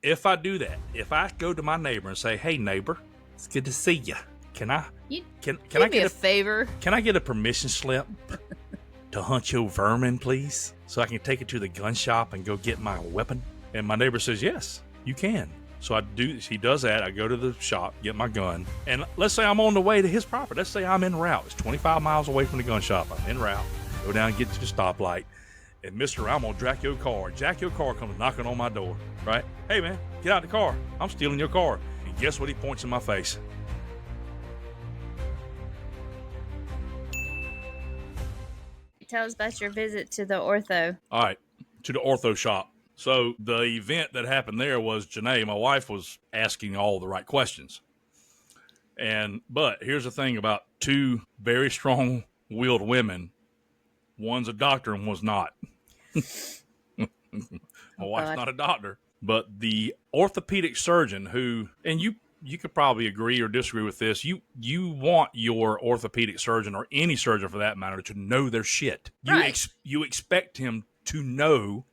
if I do that, if I go to my neighbor and say, "Hey neighbor, it's good to see you. Can I I get a favor? Can I get a permission slip to hunt your vermin, please, so I can take it to the gun shop and go get my weapon?" And my neighbor says, "Yes, you can." So I do. He does that. I go to the shop, get my gun, and let's say I'm on the way to his property. Let's say I'm en route. It's 25 miles away from the gun shop. I'm en route. Go down and get to the stoplight. And Mr. I'm gonna jack your car. Jack your car comes knocking on my door, right? "Hey man, get out the car. I'm stealing your car." And guess what he points in my face? Tell us about your visit to the ortho. All right, to the ortho shop. So the event that happened there was Janae, my wife, was asking all the right questions. But here's the thing about two very strong-willed women. One's a doctor and one's not. My wife's not a doctor. But the orthopedic surgeon who, and you could probably agree or disagree with this, you want your orthopedic surgeon, or any surgeon for that matter, to know their shit. Right. You expect him to know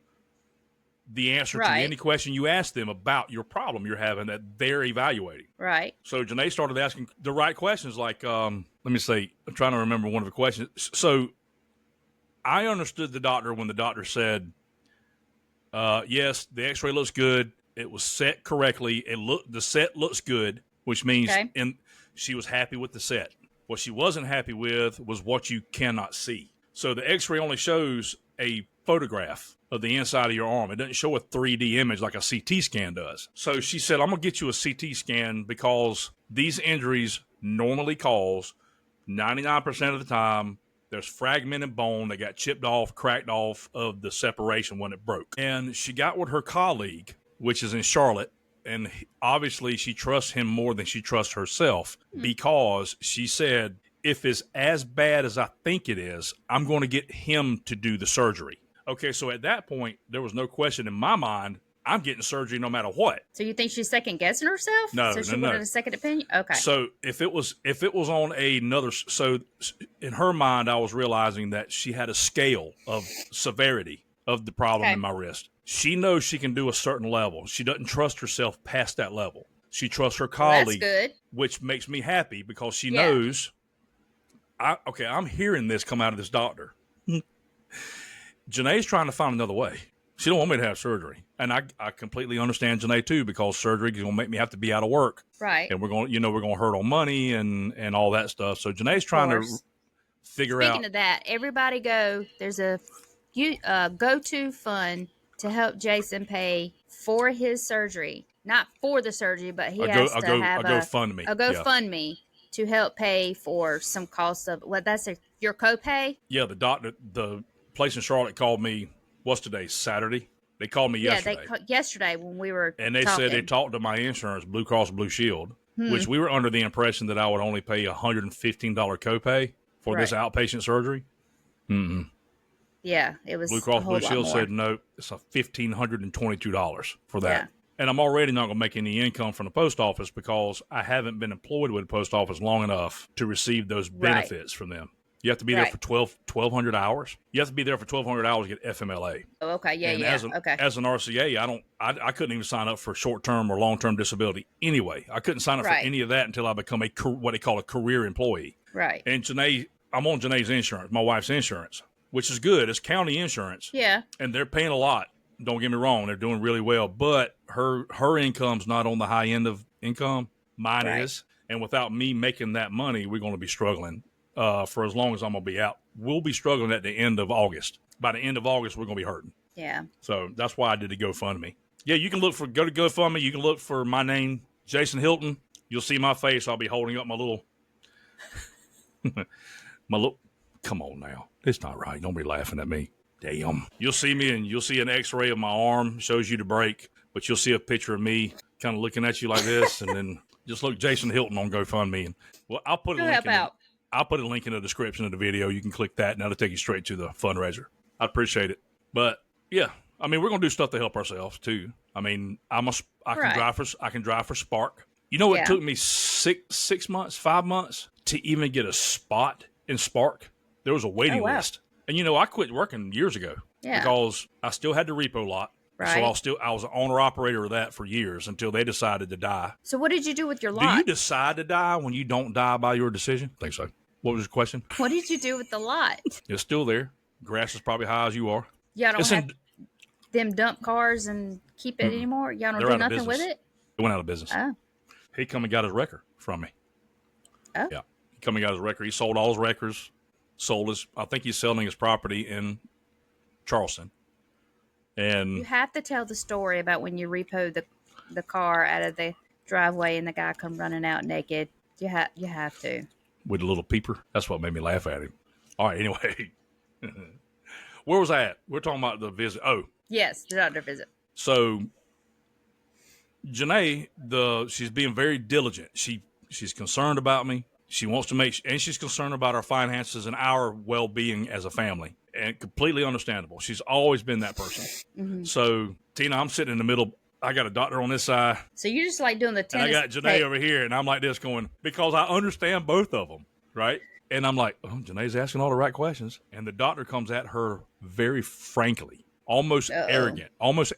the answer to any question you ask them about your problem you're having that they're evaluating. Right. So Janae started asking the right questions, like, let me say, I'm trying to remember one of the questions. So I understood the doctor when the doctor said, yes, the x-ray looks good. It was set correctly. The set looks good, which means and she was happy with the set. What she wasn't happy with was what you cannot see. So the x-ray only shows a photograph of the inside of your arm. It doesn't show a 3D image like a CT scan does. So she said, "I'm going to get you a CT scan because these injuries normally cause 99% of the time there's fragmented bone that got chipped off, cracked off of the separation when it broke." And she got with her colleague, which is in Charlotte, and obviously she trusts him more than she trusts herself, because she said, "If it's as bad as I think it is, I'm going to get him to do the surgery." Okay, so at that point, there was no question in my mind, I'm getting surgery no matter what. So you think she's second guessing herself? No, so she wanted a second opinion? Okay. So if it was on another, so in her mind, I was realizing that she had a scale of severity of the problem in my wrist. She knows she can do a certain level. She doesn't trust herself past that level. She trusts her colleague, that's good. which makes me happy because she knows, I'm hearing this come out of this doctor. Janae's trying to find another way. She don't want me to have surgery. And I completely understand Janae too, because surgery is going to make me have to be out of work. Right. And we're going to hurt on money and all that stuff. So Janae's trying to figure out. Speaking of that, everybody there's a go-to fund to help Jason pay for his surgery. Not for the surgery, but he has to have a GoFundMe. A GoFundMe to help pay for some costs of your copay? Yeah, the place in Charlotte called me. What's today? Saturday. They called me yesterday. Yeah, yesterday when we were and they said they talked to my insurance, Blue Cross Blue Shield, which we were under the impression that I would only pay $115 copay for this outpatient surgery. Yeah, it was Blue Cross Blue Shield said no, it's $1,522 for that. Yeah. And I'm already not going to make any income from the post office because I haven't been employed with the post office long enough to receive those benefits from them. You have to be there for 1,200 hours. You have to be there for 1,200 hours to get FMLA. Oh, okay. Yeah, and yeah. As an RCA, I couldn't even sign up for short-term or long-term disability anyway. I couldn't sign up for any of that until I become what they call a career employee. Right. And I'm on Janae's insurance, my wife's insurance, which is good. It's county insurance. Yeah. And they're paying a lot. Don't get me wrong. They're doing really well. But her income's not on the high end of income. Mine is. And without me making that money, we're going to be struggling. For as long as I'm going to be out. We'll be struggling at the end of August. By the end of August, we're going to be hurting. Yeah. So that's why I did the GoFundMe. Yeah, you can go to GoFundMe. You can look for my name, Jason Hilton. You'll see my face. I'll be holding up my little, come on now. It's not right. Don't be laughing at me. Damn. You'll see me and you'll see an x-ray of my arm. Shows you the break. But you'll see a picture of me kind of looking at you like this. And then just look Jason Hilton on GoFundMe. And I'll put a link I'll put a link in the description of the video. You can click that, and that'll take you straight to the fundraiser. I appreciate it. But, yeah, I mean, we're going to do stuff to help ourselves, too. I mean, I can drive for Spark. You know, it took me 5 months to even get a spot in Spark. There was a waiting list. And, I quit working years ago because I still had the repo lot. Right. So I was an owner operator of that for years until they decided to die. So what did you do with your lot? Do you decide to die when you don't die by your decision? I think so. What was your question? What did you do with the lot? It's still there. Grass is probably high as you are. Y'all don't have them dump cars and keep it anymore? Y'all don't do nothing with it? It went out of business. Oh. He come and got his wrecker from me. Oh. Yeah. He come and got his wrecker. He sold all his wreckers. I think he's selling his property in Charleston. And you have to tell the story about when you repoed the car out of the driveway and the guy come running out naked. You have to. With a little peeper. That's what made me laugh at him. All right, anyway. Where was I at? We're talking about the visit. Oh. Yes, the doctor visit. So Janae, she's being very diligent. She's concerned about me. She wants to and she's concerned about our finances and our well-being as a family. And completely understandable. She's always been that person. Mm-hmm. So, Tina, I'm sitting in the middle. I got a doctor on this side. So you're just like doing the tennis. And I got Janae over here, and I'm like this going, because I understand both of them, right? And I'm like, oh, Janae's asking all the right questions. And the doctor comes at her very frankly, almost arrogant. Almost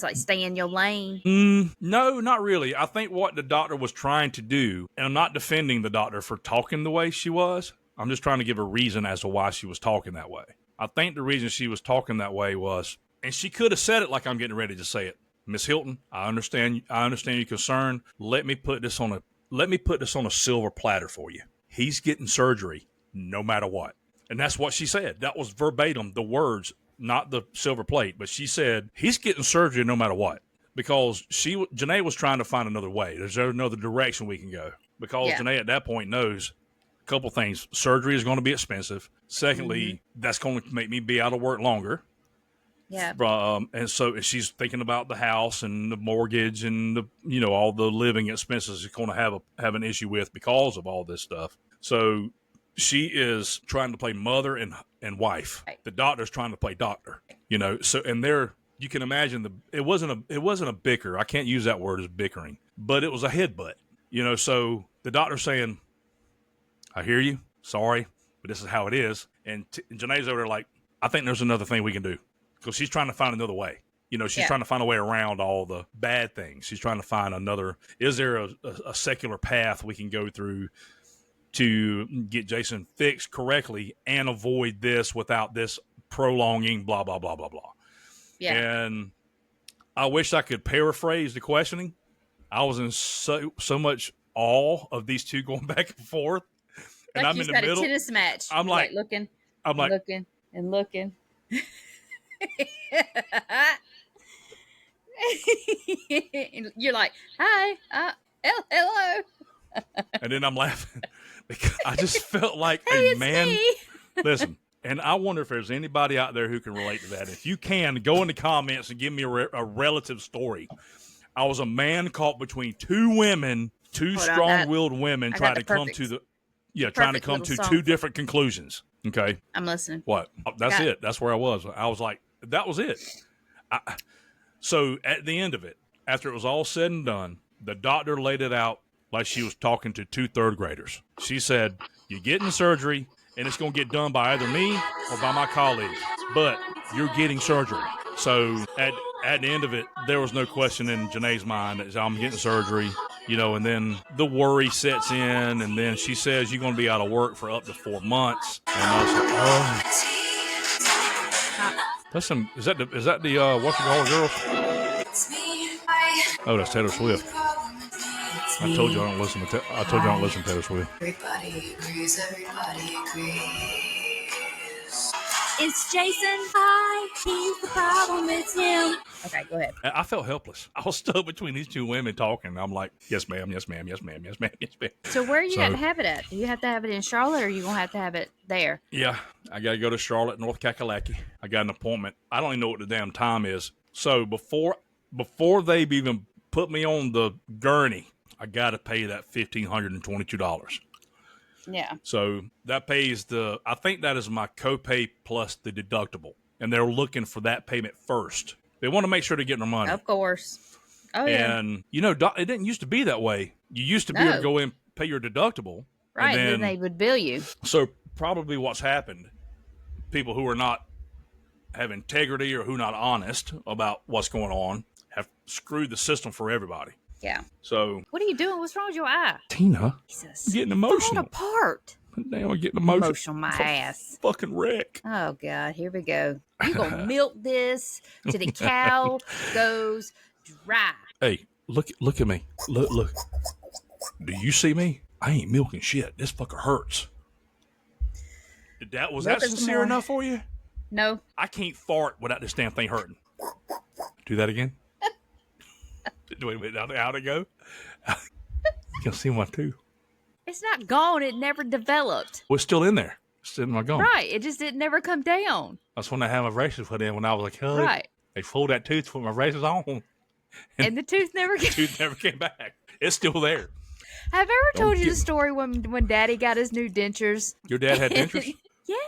like stay in your lane. No, not really. I think what the doctor was trying to do, and I'm not defending the doctor for talking the way she was. I'm just trying to give a reason as to why she was talking that way. I think the reason she was talking that way was, and she could have said it like I'm getting ready to say it. Miss Hilton, I understand your concern. Let me put this on a silver platter for you. He's getting surgery no matter what. And that's what she said. That was verbatim, the words, not the silver plate, but she said, he's getting surgery no matter what. Because Janae was trying to find another way. There's another direction we can go. Because Janae at that point knows a couple things. Surgery is going to be expensive. Secondly, that's going to make me be out of work longer. Yeah. And so she's thinking about the house and the mortgage and all the living expenses she's going to have an issue with because of all this stuff. So she is trying to play mother and wife. Right. The doctor's trying to play doctor. So and you can imagine it wasn't a bicker. I can't use that word as bickering, but it was a headbutt. So the doctor's saying, I hear you. Sorry, but this is how it is. And Janae's over there like, I think there's another thing we can do. Because she's trying to find another way. She's trying to find a way around all the bad things. She's trying to find is there a secular path we can go through to get Jason fixed correctly and avoid this without this prolonging blah, blah, blah, blah, blah. Yeah. And I wish I could paraphrase the questioning. I was in so much awe of these two going back and forth. And like I'm in the middle. A tennis match. I'm like looking. I'm like looking and looking. You're like, hi, hello. And then I'm laughing because I just felt like hey, a man. Me. Listen, and I wonder if there's anybody out there who can relate to that. If you can, go in the comments and give me a relative story. I was a man caught between two women, strong-willed women, trying to come to two different conclusions. Okay, I'm listening. What? That's it. That's where I was. I was like, that was it. So at the end of it, after it was all said and done, the doctor laid it out like she was talking to two third graders. She said, you're getting surgery, and it's going to get done by either me or by my colleagues, but you're getting surgery. So at the end of it, there was no question in Janae's mind that I'm getting surgery, and then the worry sets in, and then she says you're going to be out of work for up to 4 months. And I was like, oh. That's is that the What You Call It Girls? Oh, that's Taylor Swift. I told you I don't listen to Taylor Swift. Everybody agrees. It's Jason. Hi, he's the problem. It's him. Okay, go ahead. I felt helpless. I was stuck between these two women talking. I'm like, yes, ma'am, yes, ma'am, yes, ma'am, yes, ma'am, yes, ma'am. So where are you going to have it at? Do you have to have it in Charlotte, or are you going to have it there? Yeah, I got to go to Charlotte, North Kakalaki. I got an appointment. I don't even know what the damn time is. So before they've even put me on the gurney, I got to pay that $1,522. Yeah. So that pays I think that is my copay plus the deductible. And they're looking for that payment first. They want to make sure they're getting their money. Of course. Oh, yeah. And, it didn't used to be that way. You used to be able to go in and pay your deductible. Right, and then they would bill you. So probably what's happened, people who are not have integrity or who not honest about what's going on have screwed the system for everybody. Yeah. So what are you doing? What's wrong with your eye? Tina, Jesus. I'm getting emotional. Falling apart. Now I'm getting emotional. Emotional my ass. Fucking wreck. Oh God, here we go. You gonna milk this till the cow goes dry. Hey, look at me. Look. Do you see me? I ain't milking shit. This fucker hurts. Was that sincere enough for you? No. I can't fart without this damn thing hurting. Do that again. Wait a minute. How'd it go? You can see one too. It's not gone. It never developed. Well, it's still in there. It's still in my gum. Right. It just didn't never come down. That's when I had my braces put in when I was like, oh, right. They pulled that tooth to put my braces on. And the tooth never came. The tooth never came back. It's still there. Have I ever told you the story when Daddy got his new dentures? Your dad had dentures?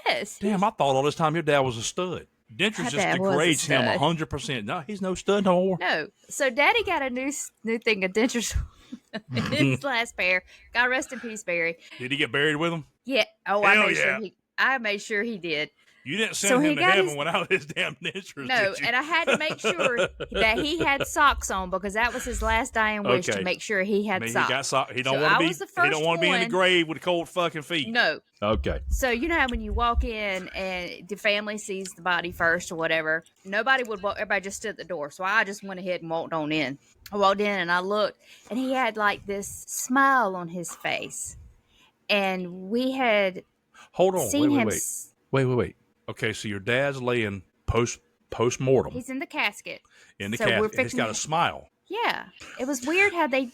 Yes. Damn, I thought all this time your dad was a stud. Dentures just degrades him 100%. No, he's no stud no more. No. So Daddy got a new thing of dentures. His last pair. God rest in peace, Barry. Did he get buried with them? Yeah. Oh, I made sure he did. You didn't send him to heaven without his damn dentures. No, and I had to make sure that he had socks on because that was his last dying wish to make sure he had socks. He got socks. He don't want to be in the grave with cold fucking feet. No. Okay. So you know how when you walk in and the family sees the body first or whatever, nobody would walk. Everybody just stood at the door. So I just went ahead and walked on in. I walked in and I looked, and he had like this smile on his face, and we had seen him. Wait. Okay, so your dad's laying post-mortem. He's in the casket. Casket. He's got a smile. Yeah. It was weird how they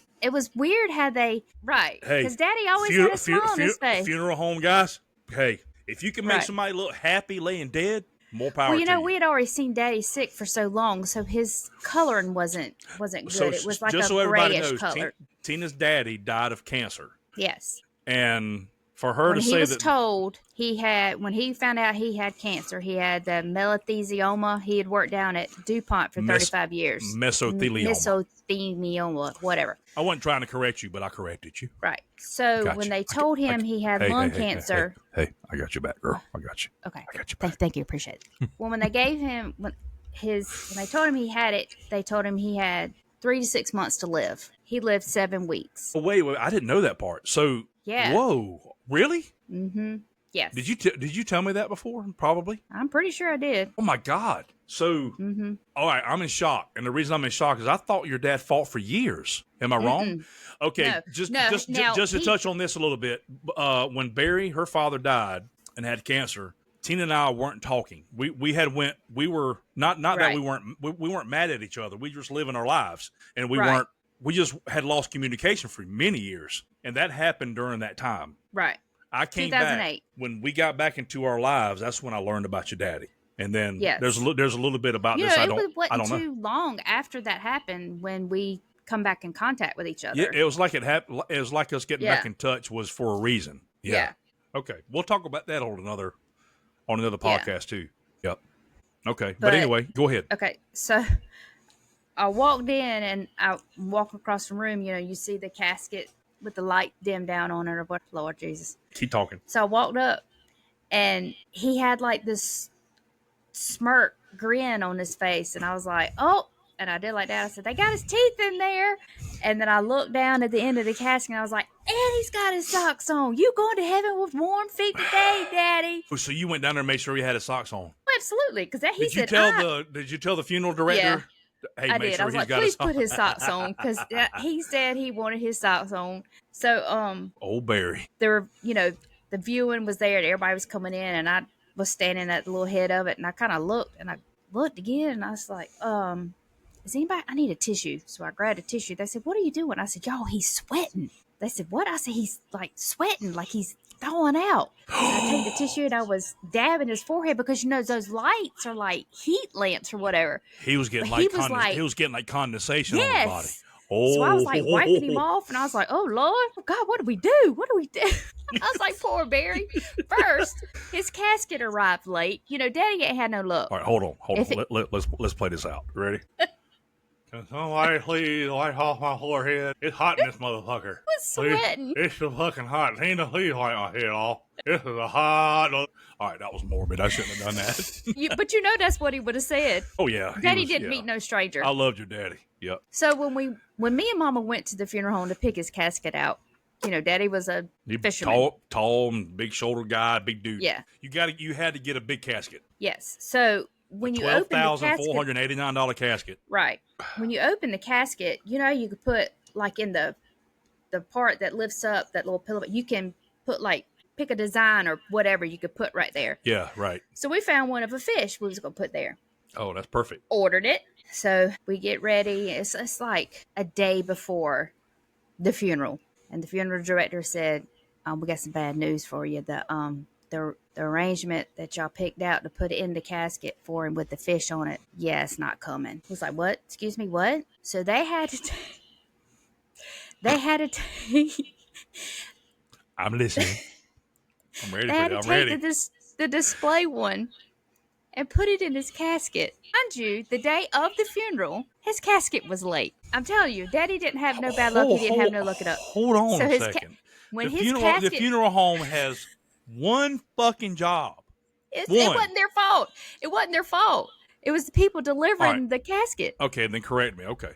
right. Because Daddy always had a smile on his face. Funeral home guys, hey, if you can make somebody look happy laying dead, more power to you. We had already seen Daddy sick for so long, so his coloring wasn't good. So it was like just a so everybody grayish knows, color. Tina's daddy died of cancer. Yes. And for her when to say that... he was told when he found out he had cancer, he had the mesothelioma. He had worked down at DuPont for 35 years. Mesothelioma, whatever. I wasn't trying to correct you, but I corrected you. Right. So when they told him he had lung cancer... Hey, I got your back, girl. I got you. Okay. I got your back. Thank you. Appreciate it. Well, when they gave him... When they told him he had it, they told him he had 3 to 6 months to live. He lived 7 weeks. Oh, wait, I didn't know that part. So... Yeah. Whoa. Really? Mm-hmm. Yes. Did you tell me that before? Probably. I'm pretty sure I did. Oh my God. So, all right, I'm in shock. And the reason I'm in shock is I thought your dad fought for years. Am I wrong? Okay. No. Just to touch on this a little bit. When Barry, her father, died and had cancer, Tina and I weren't talking. We were not that we weren't mad at each other. We were just living our lives, and we just had lost communication for many years. And that happened during that time. Right. I came back when we got back into our lives. That's when I learned about your daddy. And then there's a little bit about this. I don't know. Too long after that happened when we come back in contact with each other. Yeah, it was like it happened. It was like us getting back in touch was for a reason. Yeah. Okay. We'll talk about that on another podcast too. Yep. Okay. But anyway, go ahead. Okay. So I walked in and I walk across the room. You see the casket with the light dimmed down on it. Or Lord Jesus. Keep talking. So I walked up and he had like this smirk grin on his face. And I was like, oh, and I did like that. I said, they got his teeth in there. And then I looked down at the end of the casket and I was like, and he's got his socks on. You going to heaven with warm feet today, Daddy? So you went down there and made sure he had his socks on? Absolutely. Because he said, did you tell the funeral director? Yeah. Hey, I did. Sure I was like, please put his socks on, because he said he wanted his socks on. So, old Barry. There were, the viewing was there, and everybody was coming in, and I was standing at the little head of it, and I kind of looked, and I looked again, and I was like, is anybody? I need a tissue. So I grabbed a tissue. They said, what are you doing? I said, y'all, he's sweating. They said, what? I said, he's like sweating, like he's thawing out. And I took the tissue and I was dabbing his forehead because those lights are like heat lamps or whatever. He was getting he was getting like condensation on his body. Oh. So I was like wiping him off, and I was like, oh Lord, God, what do we do? What do we do? I was like, poor Barry. First, his casket arrived late. Daddy ain't had no luck. All right, hold on. Let's play this out. Ready? Can somebody please wipe off my forehead? It's hot in this motherfucker. I was sweating. It's so fucking hot. Ain't no please wipe my head off. This is a hot... All right, that was morbid. I shouldn't have done that. But that's what he would have said. Oh, yeah. Daddy didn't meet no stranger. I loved your daddy. Yep. So when me and Mama went to the funeral home to pick his casket out, Daddy was a fisherman. Tall and big shoulder guy, big dude. Yeah. You had to get a big casket. Yes. So when you open the casket, $12,489 casket. Right. When you open the casket, you could put like in the part that lifts up that little pillow. You can put like pick a design or whatever you could put right there. Yeah. Right. So we found one of a fish we was gonna put there. Oh, that's perfect. Ordered it. So we get ready. It's like a day before the funeral. And the funeral director said, we got some bad news for you. The arrangement that y'all picked out to put in the casket for him with the fish on it, it's not coming. I was like, what? Excuse me, what? So they had to take... I'm listening. I'm ready for you. I'm ready. The display one and put it in his casket. Mind you, the day of the funeral, his casket was late. I'm telling you, Daddy didn't have no bad luck. He didn't have no luck it up. Hold on a second. The funeral home has one fucking job. It wasn't their fault. It wasn't their fault. It was the people delivering the casket. Okay, then correct me. Okay.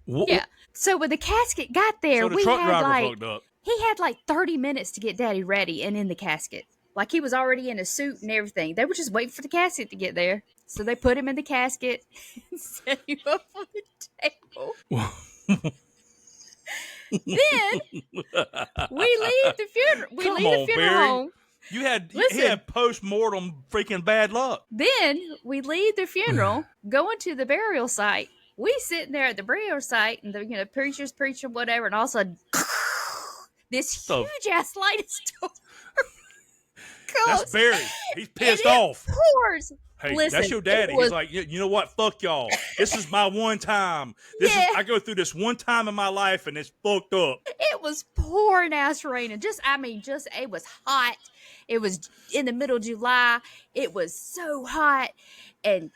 Yeah. So when the casket got there, so the truck driver fucked up. He had like 30 minutes to get Daddy ready and in the casket. Like he was already in a suit and everything. They were just waiting for the casket to get there. So they put him in the casket and set him up on the table. Then we leave the funeral. We leave the funeral home. You had post-mortem freaking bad luck. Then we leave the funeral, going to the burial site. We sitting there at the burial site, and the preacher's preaching whatever, and all of a sudden, this huge ass lightning storm. That's Barry. He's pissed off. Pours. Hey, listen, that's your daddy. He's like, you know what? Fuck y'all. This is my one time. I go through this one time in my life, and it's fucked up. It was pouring ass raining. It was hot. It was in the middle of July. It was so hot, and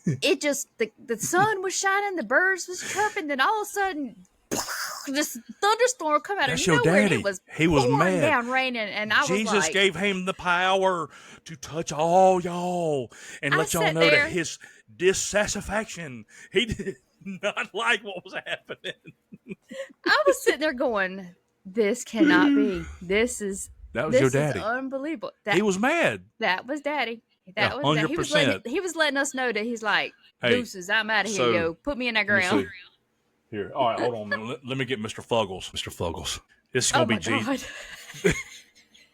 it just the sun was shining, the birds was chirping, then all of a sudden, this thunderstorm come out of nowhere. Daddy. He was mad. Down raining, and Jesus gave him the power to touch all y'all and let y'all know that his dissatisfaction. He did not like what was happening. I was sitting there going, "This cannot be. That was your daddy. Is unbelievable." He was mad. That was Daddy. That was 100%. He was letting us know that he's like, "Deuces, I'm out of here, yo. Put me in that ground." Here, all right, hold on. Let me get Mr. Fuggles. Mr. Fuggles. This is going to be Jesus.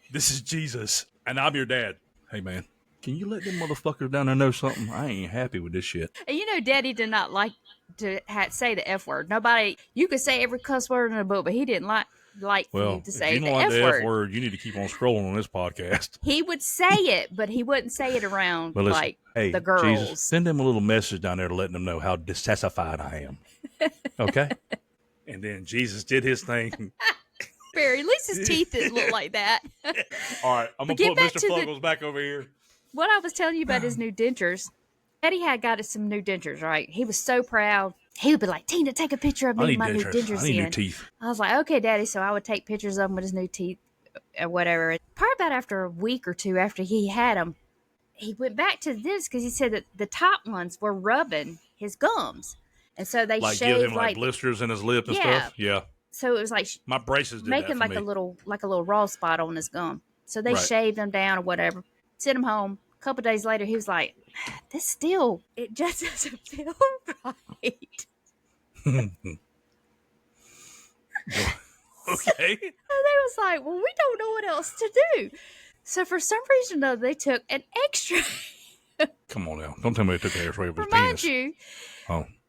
This is Jesus. And I'm your dad. Hey, man, can you let them motherfuckers down there know something? I ain't happy with this shit. And Daddy did not like to say the F word. Nobody, you could say every cuss word in the book, but he didn't like for you to say the F word. If you don't like the F word, you need to keep on scrolling on this podcast. He would say it, but he wouldn't say it around the girls. Jesus, send them a little message down there to let them know how dissatisfied I am. Okay? And then Jesus did his thing. Barry, at least his teeth didn't look like that. All right, I'm going to put Mr. Fuggles back over here. What I was telling you about his new dentures, Eddie had got us some new dentures, right? He was so proud. He would be like, "Tina, take a picture of me, my new dentures." I need new teeth. I was like, "Okay, Daddy." So I would take pictures of him with his new teeth or whatever. Probably about after a week or two after he had them, he went back to this because he said that the top ones were rubbing his gums. And so they shaved give him like blisters in his lip and stuff. Yeah. So it was like my braces did making that for a little raw spot on his gum. So they shaved them down or whatever. Sent him home. A couple days later, he was like, it just doesn't feel right. Okay. And they was like, "Well, we don't know what else to do." So for some reason, though, they took an X-ray. Come on now. Don't tell me they took an X-ray of his penis. Remind you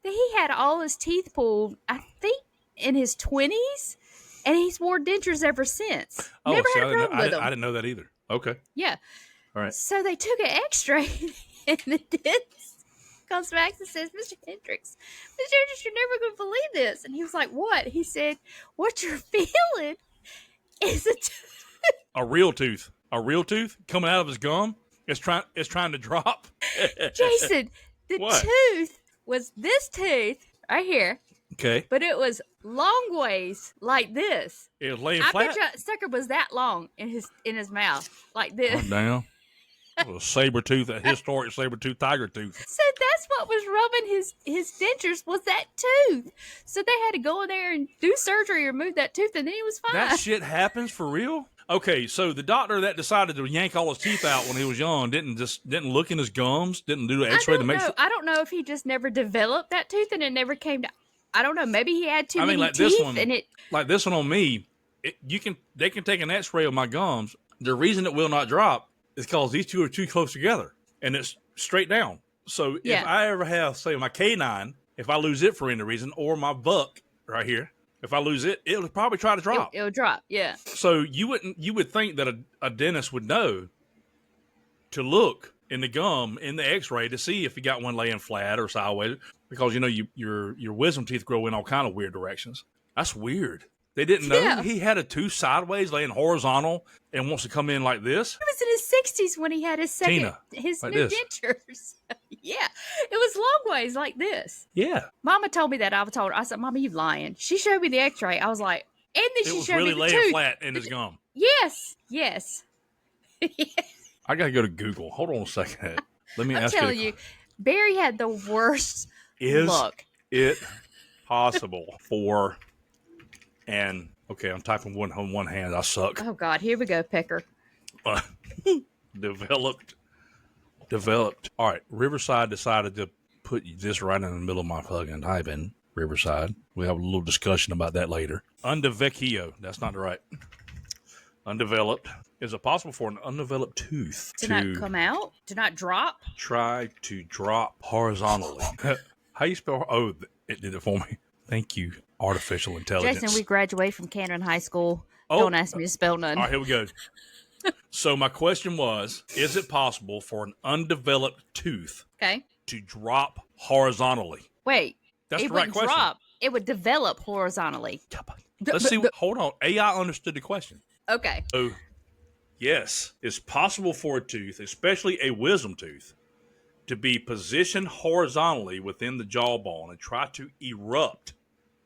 that he had all his teeth pulled, I think, in his 20s, and he's wore dentures ever since. Never had a problem with them. I didn't know that either. Okay. Yeah. All right. So they took an X-ray, and the dentist comes back and says, "Mr. Hendricks, you're never going to believe this." And he was like, "What?" He said, "What you're feeling is a real tooth. A real tooth coming out of his gum. It's trying to drop." Jason, the tooth was this tooth. right here. Okay. But it was long ways like this. It was laying flat? I bet that sucker was that long in his mouth, like this. Oh, damn. It was a historic saber-tooth tiger tooth. So that's what was rubbing his dentures, was that tooth. So they had to go in there and do surgery, remove that tooth, and then he was fine. That shit happens for real? Okay, so the doctor that decided to yank all his teeth out when he was young didn't look in his gums, didn't do the x-ray to make sure. I don't know if he just never developed that tooth and it never came to. I don't know. Maybe he had too many teeth. Like this one on me, they can take an x-ray of my gums. The reason it will not drop is because these two are too close together and it's straight down. So if I ever have, say, my canine, if I lose it for any reason, or my buck right here, if I lose it, it'll probably try to drop. It'll drop, yeah. So you would think that a dentist would know to look in the gum in the x-ray to see if you got one laying flat or sideways, because your wisdom teeth grow in all kind of weird directions. That's weird. They didn't know he had a tooth sideways laying horizontal and wants to come in like this. He was in his 60s when he had his new dentures. Yeah, it was long ways like this. Yeah. Mama told me that. I said, Mama, you lying. She showed me the x-ray. I was like, and then she showed me the tooth. It was really laying flat in his gum. Yes. I got to go to Google. Hold on a second. Let me ask you. I'm telling you, Barry had the worst look. Is it possible for... And okay, I'm typing one hand. I suck. Oh God, here we go, Pecker. Developed. All right, Riverside decided to put this right in the middle of my fucking typing. Riverside. We have a little discussion about that later. Undevecchio. That's not right. Undeveloped. Is it possible for an undeveloped tooth to not come out? To not drop? Try to drop horizontally. How you spell? Oh, it did it for me. Thank you, artificial intelligence. Jason, we graduated from Cannon High School. Don't ask me to spell none. All right, here we go. So my question was, is it possible for an undeveloped tooth to drop horizontally? Wait. That's the right question. It would develop horizontally. Let's see. Hold on. AI understood the question. Okay. So, yes, it's possible for a tooth, especially a wisdom tooth, to be positioned horizontally within the jawbone and try to erupt.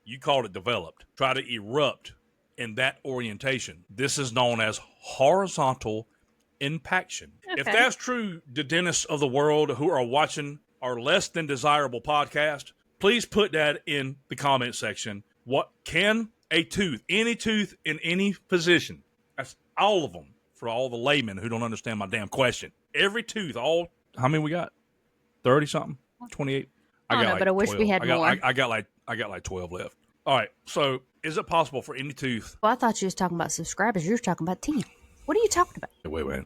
You called it developed. Try to erupt in that orientation. This is known as horizontal impaction. Okay. If that's true, the dentists of the world who are watching our Less Than Desirable podcast, please put that in the comment section. What can a tooth, any tooth in any position, that's all of them for all the laymen who don't understand my damn question. Every tooth, how many we got? 30 something? 28? I don't know, but I wish 12. we had more. I got like 12 left. All right. So is it possible for any tooth? Well, I thought you was talking about subscribers. You were talking about teeth. What are you talking about? Wait.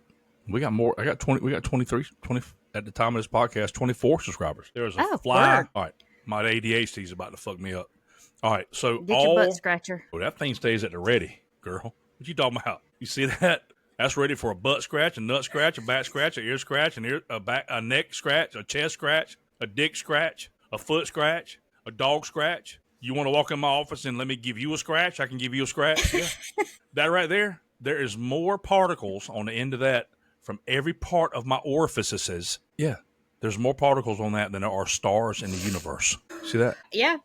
We got more. I got 20. We got 23, 20 at the time of this podcast, 24 subscribers. There's a fly. Word. All right. My ADHD is about to fuck me up. All right. So get your butt scratcher. Oh, that thing stays at the ready, girl. What you talking about? You see that? That's ready for a butt scratch, a nut scratch, a back scratch, a ear scratch, a neck scratch, a chest scratch, a dick scratch, a foot scratch, a dog scratch. You want to walk in my office and let me give you a scratch? I can give you a scratch. Yeah. That right there, there is more particles on the end of that from every part of my orifices. Yeah. There's more particles on that than there are stars in the universe. See that? Yeah.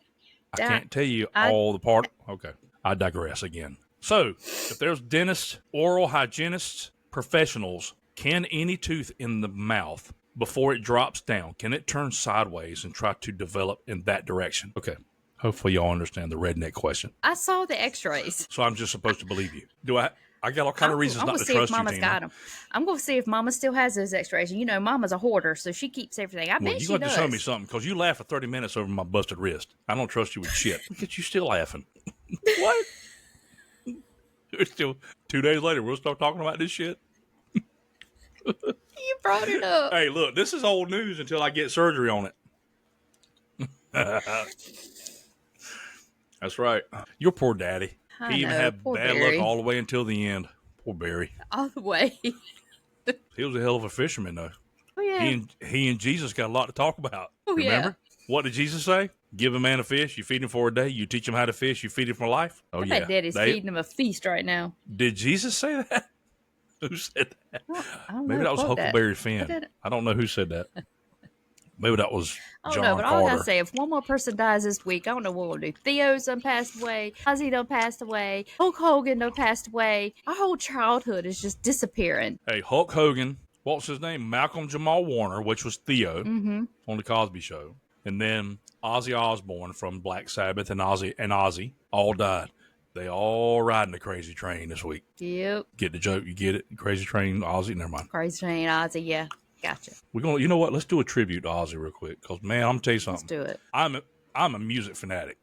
I can't tell you all the part. Okay. I digress again. So, if there's dentists, oral hygienists, professionals, can any tooth in the mouth, before it drops down, can it turn sideways and try to develop in that direction? Okay. Hopefully y'all understand the redneck question. I saw the x-rays. So I'm just supposed to believe you. Do I? I got all kind of reasons not to trust you, Tina. Got them. I'm going to see if Mama still has those x-rays. You know, Mama's a hoarder, so she keeps everything. I bet she does. You're going to show me something, because you laughed for 30 minutes over my busted wrist. I don't trust you with shit. Look at you still laughing. What? It's still 2 days later, we'll start talking about this shit. You brought it up. Hey, look, this is old news until I get surgery on it. That's right. Your poor daddy. He even had bad luck all the way until the end. Poor Barry. All the way. He was a hell of a fisherman, though. Oh, yeah. He and Jesus got a lot to talk about. Oh, remember? Yeah. What did Jesus say? Give a man a fish, you feed him for a day. You teach him how to fish, you feed him for life. Oh, I bet Daddy's feeding him a feast right now. Did Jesus say that? Who said that? Maybe that was Huckleberry Finn. I don't know who said that. Maybe that was Oh John no, but Carter. all I gotta say, if one more person dies this week, I don't know what we'll do. Theo's done passed away. Ozzy done passed away. Hulk Hogan done passed away. Our whole childhood is just disappearing. Hey, Hulk Hogan, what was his name? Malcolm Jamal Warner, which was Theo on the Cosby Show. And then Ozzy Osbourne from Black Sabbath and Ozzy all died. They all riding the Crazy Train this week. Yep. Get the joke? You get it? Crazy Train, Ozzy. Never mind. Crazy Train, Ozzy. Yeah, gotcha. We're gonna. You know what? Let's do a tribute to Ozzy real quick, because man, I'm gonna tell you something. Let's do it. I'm a music fanatic.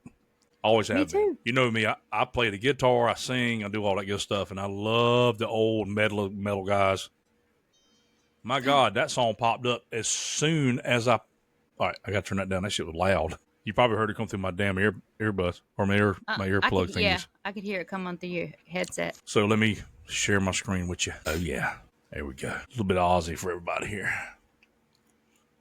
Always have Me too. been. You know me. I play the guitar. I sing. I do all that good stuff, and I love the old metal guys. My God, that song popped up as soon as I. All right, I got to turn that down. That shit was loud. You probably heard it come through my damn earbuds or my earplug thingies. Yeah, I could hear it come on through your headset. So let me share my screen with you. Oh yeah, there we go. A little bit of Ozzy for everybody here.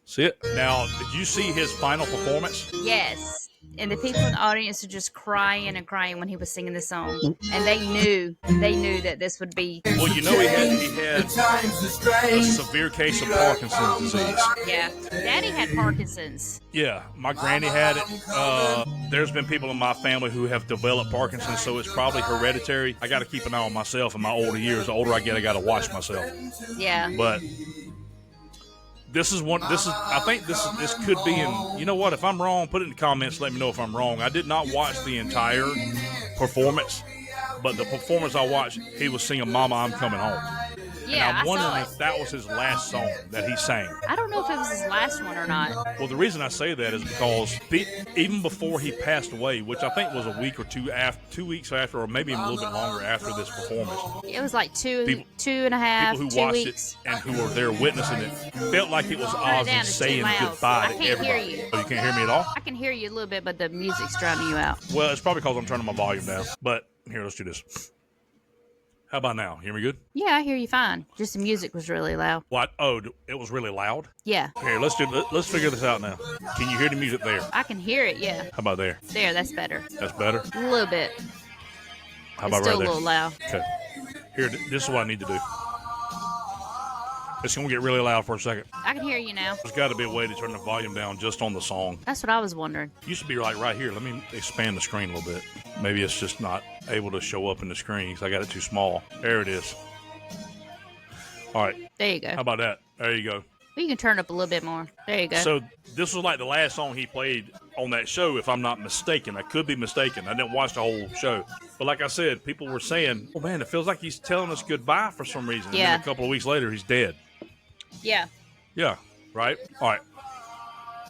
See it? Now, did you see his final performance? Yes. And the people in the audience are just crying and crying when he was singing the song. And they knew that this would be. Well, you know, he had a severe case of Parkinson's disease. Yeah. Daddy had Parkinson's. Yeah. My granny had it. There's been people in my family who have developed Parkinson's, so it's probably hereditary. I got to keep an eye on myself in my older years. The older I get, I got to watch myself. Yeah. But I think this could be in, you know what, if I'm wrong, put it in the comments, let me know if I'm wrong. I did not watch the entire performance, but the performance I watched, he was singing Mama, I'm Coming Home. Yeah, and I'm wondering if that was his last song that he sang. I don't know if it was his last one or not. Well, the reason I say that is because even before he passed away, which I think was a week or 2 weeks after, or maybe even a little bit longer after this performance. It was like two and a half, people who 2 watched weeks. it and who were there witnessing it felt like it was Ozzy saying goodbye to everybody. Hear you. Oh, you can't hear me at all? I can hear you a little bit, but the music's drowning you out. Well, it's probably because I'm turning my volume down. But here, let's do this. How about now? Hear me good? Yeah, I hear you fine. Just the music was really loud. What? Oh, it was really loud? Yeah. Here, let's figure this out now. Can you hear the music there? I can hear it, yeah. How about there? There, that's better. That's better? A little bit. How about it's right still there? a little loud. Okay. Here, this is what I need to do. It's going to get really loud for a second. I can hear you now. There's got to be a way to turn the volume down just on the song. That's what I was wondering. It used to be like right here. Let me expand the screen a little bit. Maybe it's just not able to show up in the screen because I got it too small. There it is. All right. There you go. How about that? There you go. Well, you can turn it up a little bit more. There you go. So this was like the last song he played on that show, if I'm not mistaken. I could be mistaken. I didn't watch the whole show. But like I said, people were saying, oh, man, it feels like he's telling us goodbye for some reason. Yeah. And then a couple of weeks later, he's dead. Yeah. Yeah. Right? All right.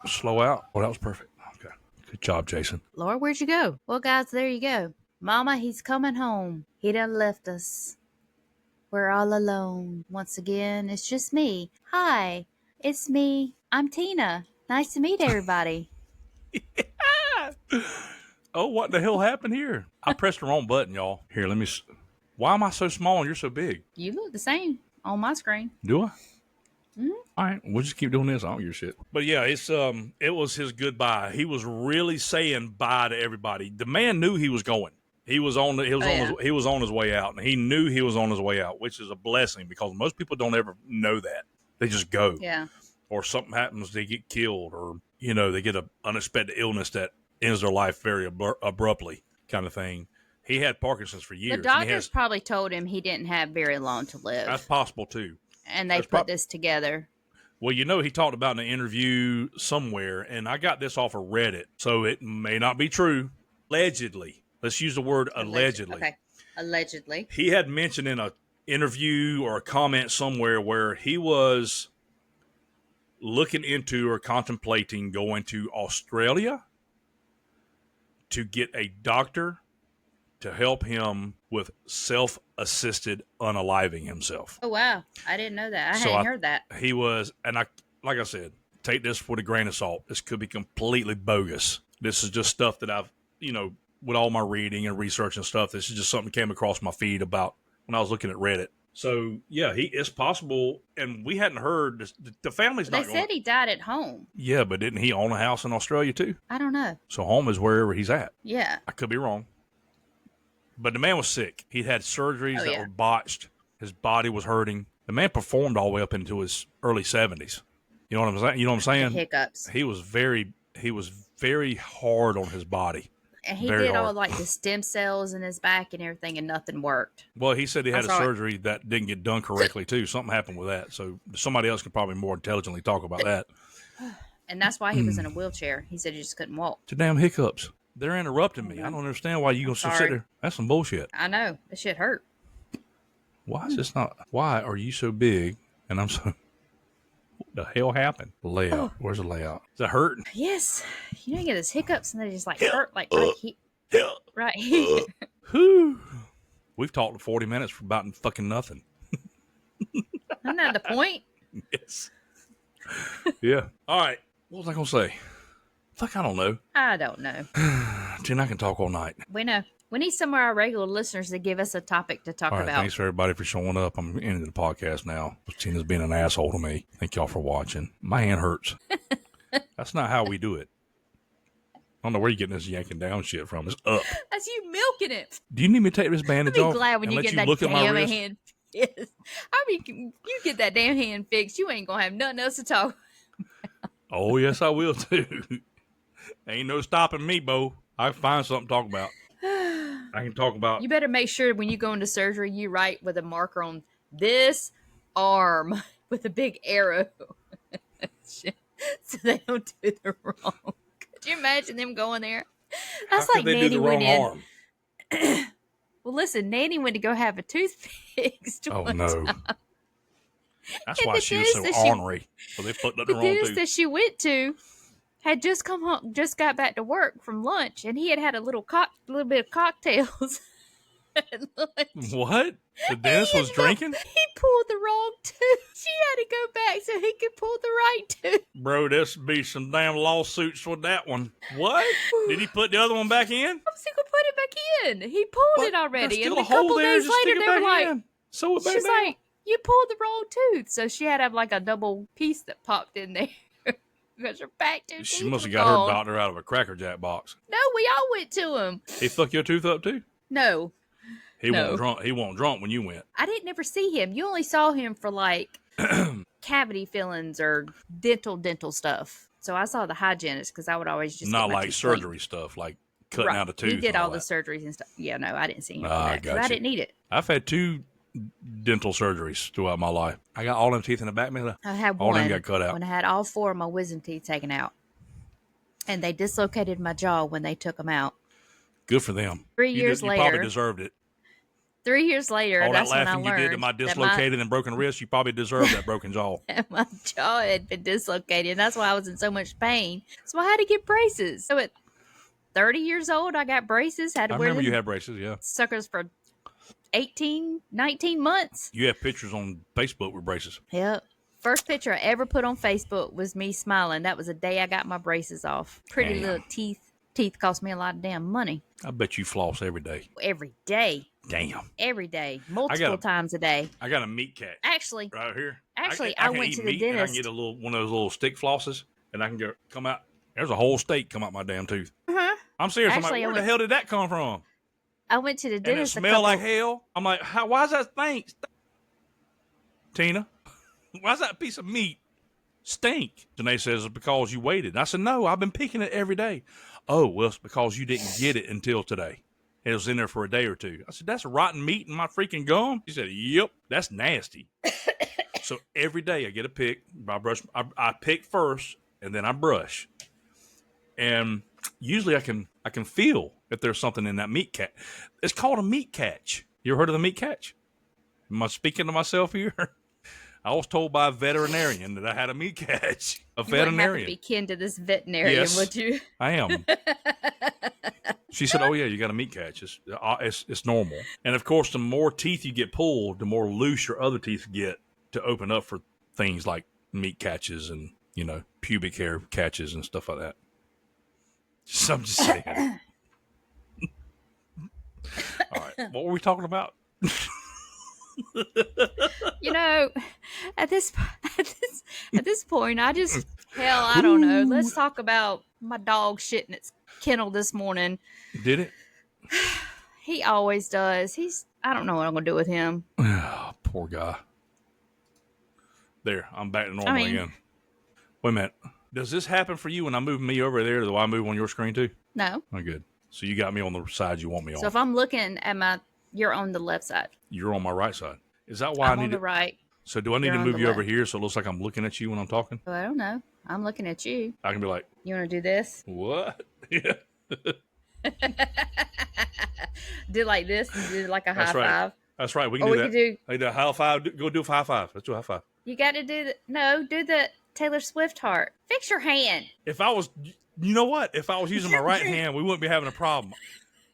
Slow out. Oh, that was perfect. Okay. Good job, Jason. Laura, where'd you go? Well, guys, there you go. Mama, he's coming home. He done left us. We're all alone. Once again, it's just me. Hi, it's me. I'm Tina. Nice to meet everybody. Oh, what the hell happened here? I pressed the wrong button, y'all. Here, let me... Why am I so small and you're so big? You look the same on my screen. Do I? Mm-hmm. All right, we'll just keep doing this. I don't give a shit. But yeah, it was his goodbye. He was really saying bye to everybody. The man knew he was going. He was on his way out, and he knew he was on his way out, which is a blessing because most people don't ever know that. They just go. Yeah. Or something happens, they get killed, or they get an unexpected illness that ends their life very abruptly, kind of thing. He had Parkinson's for years. The doctors probably told him he didn't have very long to live. That's possible too. And they put this together. Well, he talked about in an interview somewhere, and I got this off of Reddit, so it may not be true. Allegedly. Let's use the word allegedly. Okay. Allegedly. He had mentioned in an interview or a comment somewhere where he was looking into or contemplating going to Australia to get a doctor to help him with self-assisted unaliving himself. Oh, wow. I didn't know that. I hadn't heard that. He was, and like I said, take this with a grain of salt. This could be completely bogus. This is just stuff that I've, with all my reading and research and stuff, this is just something that came across my feed about when I was looking at Reddit. So, yeah, it's possible, and we hadn't heard, the family's not They said he died at home. Yeah, but didn't he own a house in Australia too? I don't know. So home is wherever he's at. Yeah. I could be wrong. But the man was sick. He'd had surgeries that were botched. His body was hurting. The man performed all the way up into his early 70s. You know what I'm saying? You know what I'm saying? The hiccups. He was very hard on his body. And he did all like the stem cells in his back and everything, and nothing worked. Well, he said he had a surgery that didn't get done correctly too. Something happened with that. So somebody else could probably more intelligently talk about that. And that's why he was in a wheelchair. He said he just couldn't walk. It's damn hiccups. They're interrupting me. I don't understand why you gonna sit there. That's some bullshit. I know. That shit hurt. Why is this not? Why are you so big? And I'm so. What the hell happened? Layout. Oh. Where's the layout? Is that hurting? Yes. You know, you get those hiccups and they just like hurt like right here. Right here. Whew. We've talked for 40 minutes for about fucking nothing. Isn't that the point? Yes. Yeah. All right. What was I going to say? Fuck, I don't know. I don't know. Jen, I can talk all night. We know. We need some of our regular listeners to give us a topic to talk all right, about. Thanks for everybody for showing up. I'm ending the podcast now. Tina's being an asshole to me. Thank y'all for watching. My hand hurts. That's not how we do it. I don't know where you're getting this yanking down shit from. It's up. That's you milking it. Do you need me to take this bandage off? I'll be glad when you get that damn hand. Yes. I mean, you get that damn hand fixed. You ain't gonna have nothing else to talk about. Oh, yes, I will too. Ain't no stopping me, Bo. I can find something to talk about. I can talk about. You better make sure when you go into surgery, you write with a marker on this arm with a big arrow. So they don't do the wrong. Could you imagine them going there? That's how like they Nanny do the went wrong in. Arm? Well, listen, Nanny went to go have a tooth fixed. Oh, one no. time. That's why she was so ornery. So they put the wrong dudes tooth. that she went to had just come home, just got back to work from lunch, and he had a little bit of cocktails at lunch. What? The dentist was drinking? He pulled the wrong tooth. She had to go back so he could pull the right tooth. Bro, this would be some damn lawsuits with that one. What? Did he put the other one back in? I was going to put it back in. He pulled it already. There's And still a couple days later, they were like, she's like, you pulled the wrong tooth. So she had to have like a double piece that popped in there. Because her back tooth. She must have got her doctor out of a Cracker Jack box. No, we all went to him. He fucked your tooth up too? No. He wasn't drunk when you went. I didn't ever see him. You only saw him for like cavity fillings or dental stuff. So I saw the hygienist because I would always just not like surgery stuff, like cutting out a tooth. He did all the surgeries and stuff. Yeah, no, I didn't see him. I didn't need it. I've had 2 dental surgeries throughout my life. I got all them teeth in the back. I had all one. Them got cut out. When I had all 4 of my wisdom teeth taken out, and they dislocated my jaw when they took them out. Good for them. 3 years later, you probably deserved it. 3 years later, all that's that when I laughing learned you did to my dislocated and broken wrist. You probably deserved that broken jaw. My jaw had been dislocated. That's why I was in so much pain. So I had to get braces. So at 30 years old, I got braces. Had to wear remember you had braces, yeah. Suckers for 18, 19 months. You have pictures on Facebook with braces. Yep. First picture I ever put on Facebook was me smiling. That was the day I got my braces off. Pretty little teeth. Teeth cost me a lot of damn money. I bet you floss every day. Every day. Damn. Every day. Multiple times a day. I got a meat cat. Actually. Right here. I went to the dentist. I can get one of those little stick flosses, and I can come out. There's a whole steak come out my damn tooth. Uh-huh. I'm serious. Actually, I'm like, where the hell did that come from? I went to the dentist. And it smelled like hell. I'm like, why is that stink? Tina, why is that piece of meat stink? Janae says, it's because you waited. And I said, no, I've been picking it every day. Oh, well, it's because you didn't get it until today. It was in there for a day or 2. I said, that's rotten meat in my freaking gum? She said, yep, that's nasty. So every day I get a pick. I pick first, and then I brush. And usually I can feel if there's something in that meat catch. It's called a meat catch. You ever heard of the meat catch? Am I speaking to myself here? I was told by a veterinarian that I had a meat catch. A veterinarian. You wouldn't have to be kin to this veterinarian, would you? I am. She said, oh, yeah, you got a meat catch. It's normal. And, of course, the more teeth you get pulled, the more loose your other teeth get to open up for things like meat catches and, pubic hair catches and stuff like that. So I'm just saying. All right. What were we talking about? At this point, I don't know. Let's talk about my dog shit in its kennel this morning. Did it? He always does. I don't know what I'm gonna do with him. Oh, poor guy. There, I'm back to normal again. Wait a minute. Does this happen for you when I move me over there? Do I move on your screen too? No. Oh, good. So you got me on the side you want me on. So if I'm looking at you're on the left side. You're on my right side. Is that why I'm on the right? So do I need to move you over here so it looks like I'm looking at you when I'm talking? Well, I don't know. I'm looking at you. I can be like, you want to do this? What? Yeah. Do like this. Do like a high five. That's right. We can do that. Hey, do a high five. Go do a high five. Let's do a high five. You got to do do the Taylor Swift heart. Fix your hand. If I was, you know what? If I was using my right hand, we wouldn't be having a problem.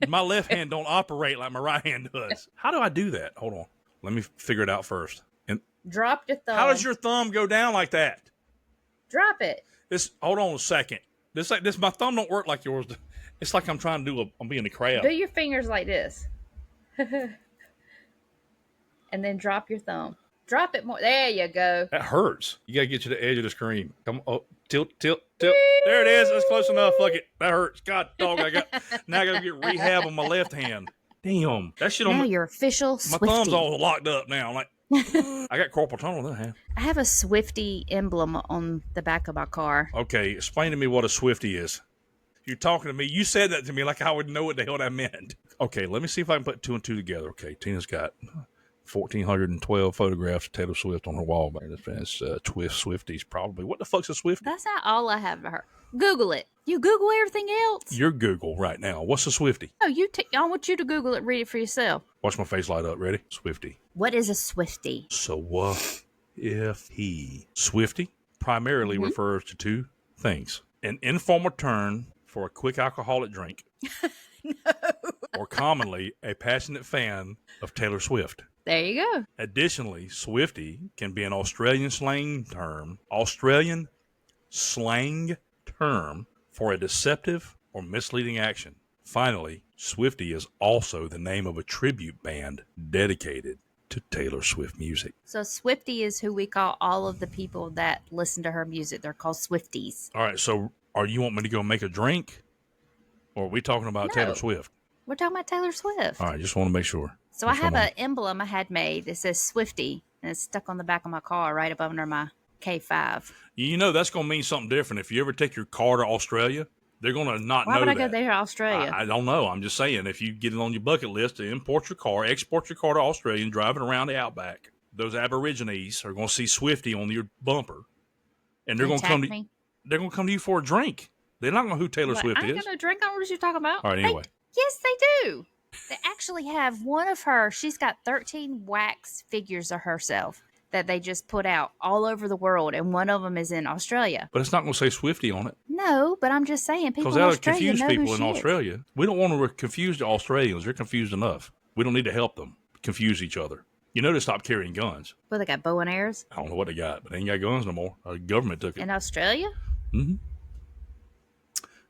My left hand don't operate like my right hand does. How do I do that? Hold on. Let me figure it out first. And drop your thumb. How does your thumb go down like that? Drop it. Hold on a second. This my thumb don't work like yours. It's like I'm trying to do I'm being a crab. Do your fingers like this. And then drop your thumb. Drop it more. There you go. That hurts. You got to get to the edge of the screen. Come on. Oh, tilt. There it is. That's close enough. Fuck it. That hurts. God dog. Now I got to get rehab on my left hand. Damn. That shit on your official Swiftie. My thumb's all locked up now. I'm like, I got carpal tunnel in that hand. I have a Swiftie emblem on the back of my car. Okay. Explain to me what a Swiftie is. You're talking to me. You said that to me like I would know what the hell that meant. Okay. Let me see if I can put two and two together. Okay. Tina's got 1,412 photographs of Taylor Swift on her wall. That's Swifties probably. What the fuck's a Swiftie? That's not all I have of her. Google it. You Google everything else. You're Google right now. What's a Swiftie? Oh, I want you to Google it. Read it for yourself. Watch my face light up. Ready? Swiftie. What is a Swiftie? So what if he? Swiftie primarily refers to two things. An informal term for a quick alcoholic drink. No. Or commonly a passionate fan of Taylor Swift. There you go. Additionally, Swiftie can be an Australian slang term for a deceptive or misleading action. Finally, Swiftie is also the name of a tribute band dedicated to Taylor Swift music. So Swiftie is who we call all of the people that listen to her music. They're called Swifties. All right, so you want me to go make a drink? Or are we talking about Taylor Swift? We're talking about Taylor Swift. All right, just want to make sure. So I have an emblem I had made that says Swiftie, and it's stuck on the back of my car right up under my K5. You know that's going to mean something different. If you ever take your car to Australia, they're going to not know that. Why would I go there to Australia? I don't know. I'm just saying, if you get it on your bucket list to export your car to Australia and drive it around the outback, those Aborigines are going to see Swiftie on your bumper, and they're going to come to me. They're going to come to you for a drink. They're not going to know who Taylor Swift is. I ain't going to drink. I don't know what you're talking about. All right, anyway. Yes, they do. They actually have one of her. She's got 13 wax figures of herself that they just put out all over the world, and one of them is in Australia. But it's not going to say Swiftie on it. No, but I'm just saying, people in Australia know people who in she Australia. Is. We don't want to confuse the Australians. They're confused enough. We don't need to help them confuse each other. You know they stopped carrying guns. Well, they got bow and arrows? I don't know what they got, but they ain't got guns no more. The government took it. In Australia? Mm-hmm.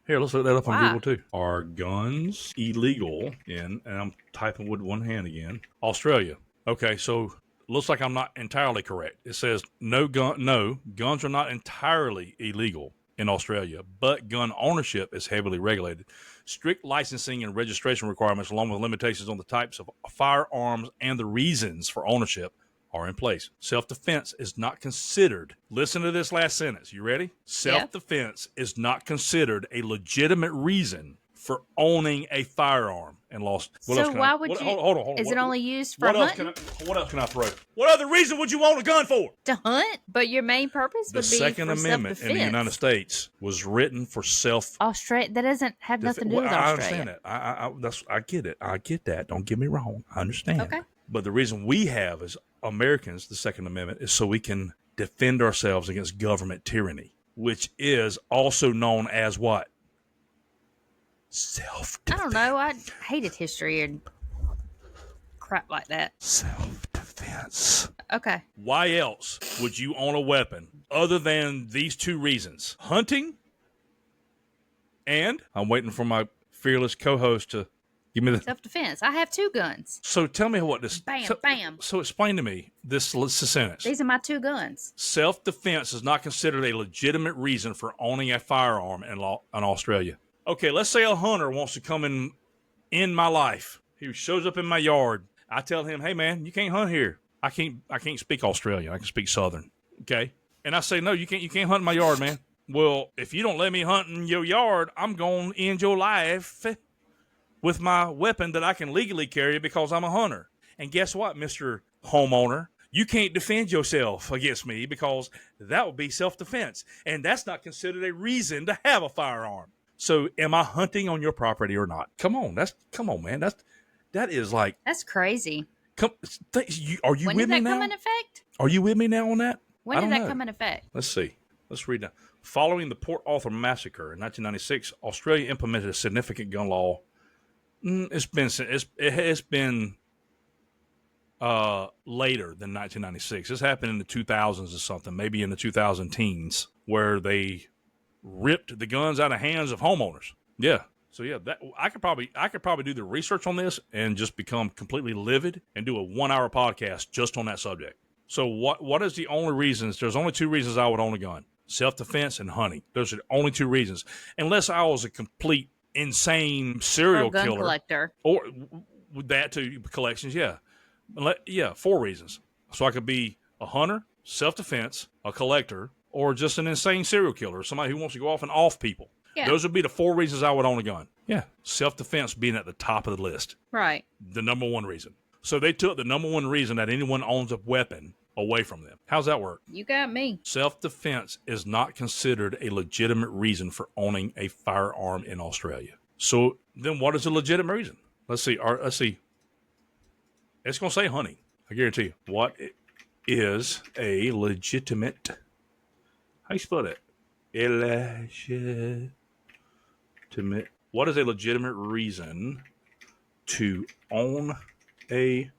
Here, let's look that up on Google, too. Are guns illegal and I'm typing with one hand again. Australia. Okay, so looks like I'm not entirely correct. It says no, guns are not entirely illegal in Australia, but gun ownership is heavily regulated. Strict licensing and registration requirements, along with limitations on the types of firearms and the reasons for ownership, are in place. Self-defense is not considered. Listen to this last sentence. You ready? Self-defense is not considered a legitimate reason for owning a firearm and lost. So why would you? Hold on. Is it only used for hunting? What else can I throw? What other reason would you own a gun for? To hunt? But your main purpose would be for self-defense. The Second Amendment in the United States was written for Australia. That doesn't have nothing to do with Australia. I understand that. I get it. I get that. Don't get me wrong. I understand. Okay. But the reason we have as Americans the Second Amendment is so we can defend ourselves against government tyranny, which is also known as what? Self-defense. I don't know. I hated history and crap like that. Self-defense. Okay. Why else would you own a weapon other than these two reasons? Hunting and I'm waiting for my fearless co-host to give me the self-defense. I have two guns. So tell me what this... Bam. So explain to me this sentence. These are my two guns. Self-defense is not considered a legitimate reason for owning a firearm in Australia. Okay, let's say a hunter wants to come in my life. He shows up in my yard. I tell him, hey, man, you can't hunt here. I can't speak Australian. I can speak Southern. Okay? And I say, no, you can't hunt in my yard, man. Well, if you don't let me hunt in your yard, I'm going to end your life with my weapon that I can legally carry because I'm a hunter. And guess what, Mr. Homeowner? You can't defend yourself against me because that would be self-defense. And that's not considered a reason to have a firearm. So am I hunting on your property or not? Come on, man. That is like... That's crazy. Are you with me now? When did that come into effect? Are you with me now on that? When did that come into effect? Let's see. Let's read that. Following the Port Arthur massacre in 1996, Australia implemented a significant gun law. It has been later than 1996. This happened in the 2000s or something, maybe in the 2010s, where they ripped the guns out of hands of homeowners. Yeah. So yeah, that I could probably do the research on this and just become completely livid and do a 1-hour podcast just on that subject. So what is the only reasons? There's only 2 reasons I would own a gun: self-defense and hunting. Those are the only 2 reasons. Unless I was a complete insane serial gun killer collector, or with that too, collections. Yeah, 4 reasons. So I could be a hunter, self-defense, a collector, or just an insane serial killer, somebody who wants to go off and off people. Yeah. Those would be the 4 reasons I would own a gun. Yeah. Self-defense being at the top of the list. Right. The number 1 reason. So they took the number 1 reason that anyone owns a weapon away from them. How's that work? You got me. Self-defense is not considered a legitimate reason for owning a firearm in Australia. So then what is a legitimate reason? Let's see. It's going to say hunting. I guarantee you. What is a legitimate... How you spell that? What is a legitimate reason to own a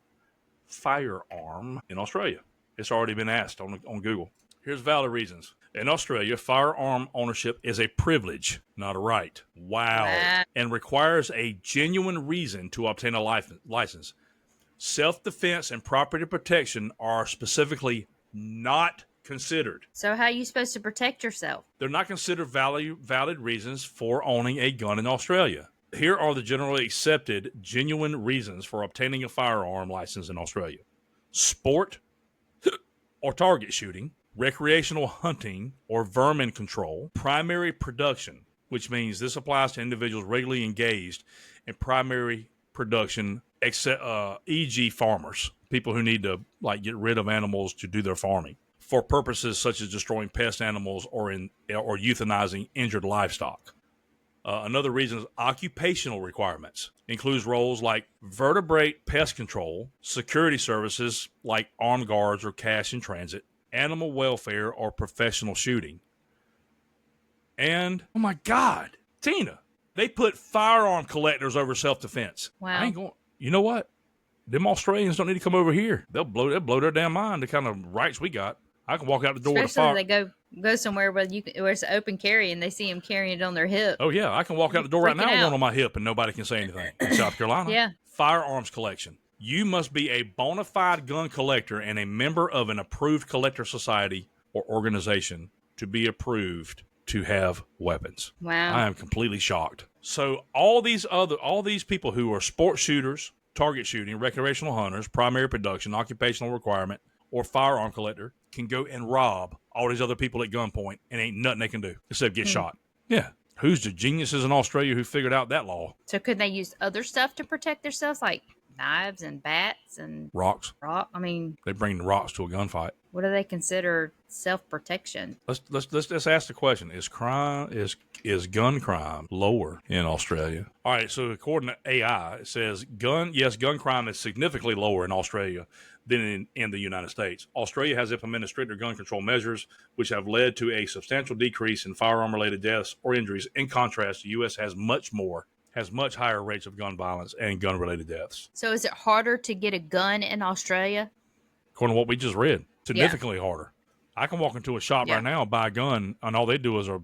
firearm in Australia? It's already been asked on Google. Here's valid reasons. In Australia, firearm ownership is a privilege, not a right. Wow. And requires a genuine reason to obtain a license. Self-defense and property protection are specifically not considered. So how are you supposed to protect yourself? They're not considered valid reasons for owning a gun in Australia. Here are the generally accepted genuine reasons for obtaining a firearm license in Australia: sport or target shooting, recreational hunting or vermin control, primary production, which means this applies to individuals regularly engaged in primary production, e.g. farmers, people who need to get rid of animals to do their farming, for purposes such as destroying pest animals or euthanizing injured livestock. Another reason is occupational requirements. Includes roles like vertebrate pest control, security services like armed guards or cash in transit, animal welfare, or professional shooting. And, oh my God, Tina, they put firearm collectors over self-defense. Wow. You know what? Them Australians don't need to come over here. They'll blow their damn mind, the kind of rights we got. I can walk out the door with a fire. Especially if they go somewhere where it's open carry and they see them carrying it on their hip. Oh, yeah. I can walk out the door right now with one on my hip and nobody can say anything in South Carolina. Yeah. Firearms collection. You must be a bona fide gun collector and a member of an approved collector society or organization to be approved to have weapons. Wow. I am completely shocked. So all these people who are sport shooters, target shooting, recreational hunters, primary production, occupational requirement, or firearm collector can go and rob all these other people at gunpoint and ain't nothing they can do except get shot. Yeah. Who's the geniuses in Australia who figured out that law? So could they use other stuff to protect themselves, like knives and bats and rocks? I mean, they bring the rocks to a gunfight. What do they consider self-protection? Let's ask the question: Is gun crime lower in Australia? All right. So according to AI, it says gun crime is significantly lower in Australia than in the United States. Australia has implemented stricter gun control measures, which have led to a substantial decrease in firearm-related deaths or injuries. In contrast, the U.S. has much higher rates of gun violence and gun-related deaths. So is it harder to get a gun in Australia? According to what we just read, significantly harder. I can walk into a shop right now and buy a gun, and all they do is a